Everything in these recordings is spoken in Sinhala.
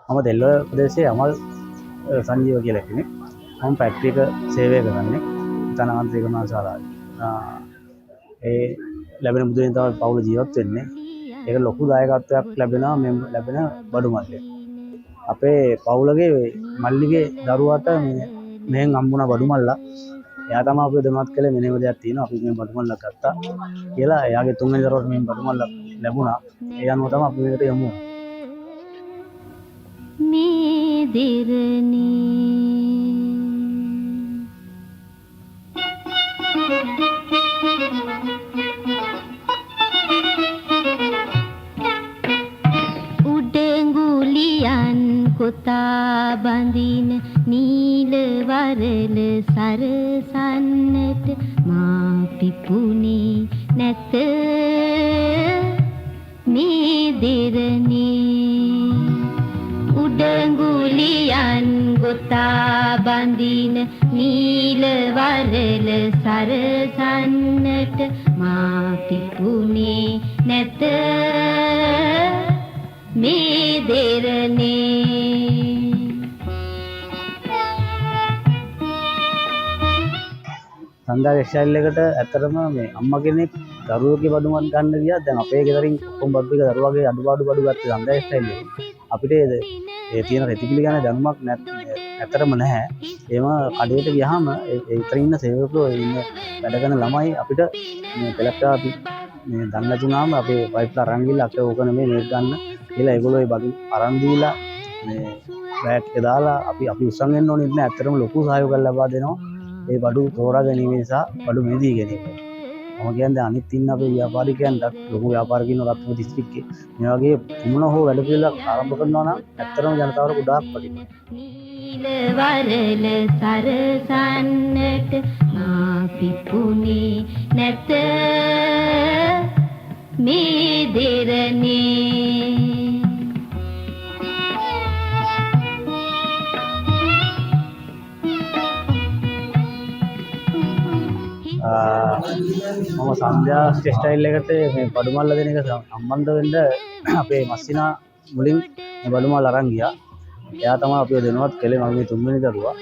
මම දෙල්වල ප්‍රදේශයේ අමල් සංජීව කියලා කෙනෙක්. මම පැට්‍රික සේවය කරන්නේ තනවන්තේ ගමන ශාලාවේ. ඒ ලැබෙන මුදලින් තමයි පවුල ජීවත් වෙන්නේ. ඒක ලොකු දායකත්වයක් ලැබෙනවා මේ ලැබෙන බඩු මල්ලේ. අපේ පවුලගේ මල්ලිගේ දරුවාට මෙහෙන් හම්බුණා බඩු මල්ලා. එයා තමයි අපේ දෙමත් කළේ මෙන්න දෙයක් තියෙනවා අපි මේ බඩු මල්ලක් ගත්තා කියලා. එයාගේ තුන්වෙනි දරුවාට මේ බඩු මල්ලක් ලැබුණා. ඒ අනුව තමයි අපි මේකට යමු. මේ දෙරණී උඩඟුලියන් කොතා බඳින නීල වරල සරසන්නට මා පිපුනේ නැත මේ දෙරණී උඩඟුලියන් ගොතා බඳින නීල වරල සරසන්නට මා පිපුනේ නැත මේ දෙරණී. සංදාගේ ස්ටයිල් එකට ඇත්තටම මේ අම්මා කෙනෙක් දරුවෝගේ බඩුමත් ගන්න ගියා. දැන් අපේ ගෙදරින් ඔක්කොම බඩු ටික දරුවාගේ අඩුපාඩු බඩු ගත්තේ සංදාගේ ස්ටයිල් එකෙන්. අපිට ඒ තියෙන රෙතිපිලි ගැන දැනුමක් ඇත්තටම නැහැ. ඒම කඩේට ගියාම ඒතර ඉන්න සේවකයෝ ඉන්න වැඩ කරන ළමයි අපිට මේ පෙලක්ටා අපි මේ දන්නේ නැතුණාම අපේ වයිෆ්ලා අරන් ගිහලා අපේ ඕක නෙමෙයි මේක ගන්න කියලා ඒගොල්ලෝ ඒ බඩු අරන් දීලා මේ බෑග් එක දාලා අපි උස්සන් එන්න ඕනෙත් නෑ. ඇත්තටම ලොකු සහයෝගයක් ලබා දෙනවා. ඒ බඩු තෝරා ගැනීම නිසා බඩු මෙදී ගැනීම. මම කියන්නේ අනිත් ඉන්න අපේ ව්‍යාපාරිකයන්ට ලොකු ව්‍යාපාරිකයින් රත්නපුර දිස්ත්‍රික්කේ මේ වගේ කුමන හෝ වැඩ පිළිවෙලක් ආරම්භ කරනවා නම් ඇත්තටම ජනතාවට ගොඩාක් වටිනවා. නීල වරල සරසන්නට මා පිපුනේ නැත මේ දෙරණී. මම සංධ්‍යා ස්ටයිල් එකට මේ බඩු මල්ල දෙන එක සම්බන්ධ වෙන්න අපේ මස්සිනා මුලින් මේ බඩු මල් අරන් ගියා. එයා තමයි අපිව දෙනවත් කළේ මගේ තුන්වෙනි දරුවා.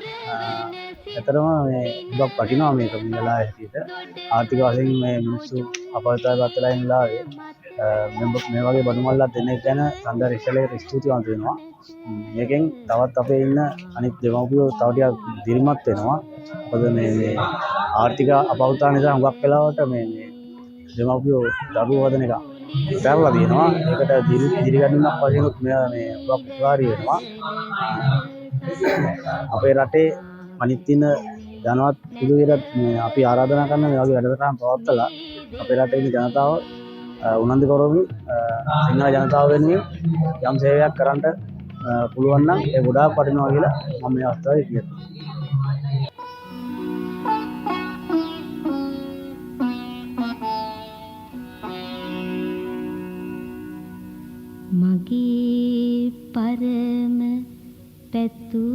ඇත්තටම මේ ගොඩක් වටිනවා මේක මිලලා හැටියට. ආර්ථික වශයෙන් මේ මිනිස්සු අපහසුතාවයකට වෙලා ඉන්න ලාවේ මේ වගේ බඩු මල්ලක් දෙන එක ගැන සංධ්‍යා ස්ටයිල් එකට ස්තුතිවන්ත වෙනවා. මේකෙන් තවත් අපේ ඉන්න අනිත් දෙමව්පියෝ තව ටිකක් දිරිමත් වෙනවා. මොකද මේ ආර්ථික අපහසුතාව නිසා හුඟක් වෙලාවට මේ දෙමව්පියෝ දරුවෝ හදන එක කරලා තියෙනවා. ඒකට දිරිගැන්වීමක් වශයෙන් මේ උපකාරී වෙනවා. අපේ රටේ අනිත් ඉන්න ධනවත් පිළිවෙලට අපි ආරාධනා කරන මේ වගේ වැඩසටහන් පවත්වලා අපේ රටේ ඉන්න ජනතාව උනන්දු කරවමින් සිංහල ජනතාව වෙනුවෙන් යම් සේවයක් කරන්න පුළුවන් නම් ඒ ගොඩාක් වටිනවා කියලා මම මේ අවස්ථාවේ කියනවා. මගේ පරම පැතු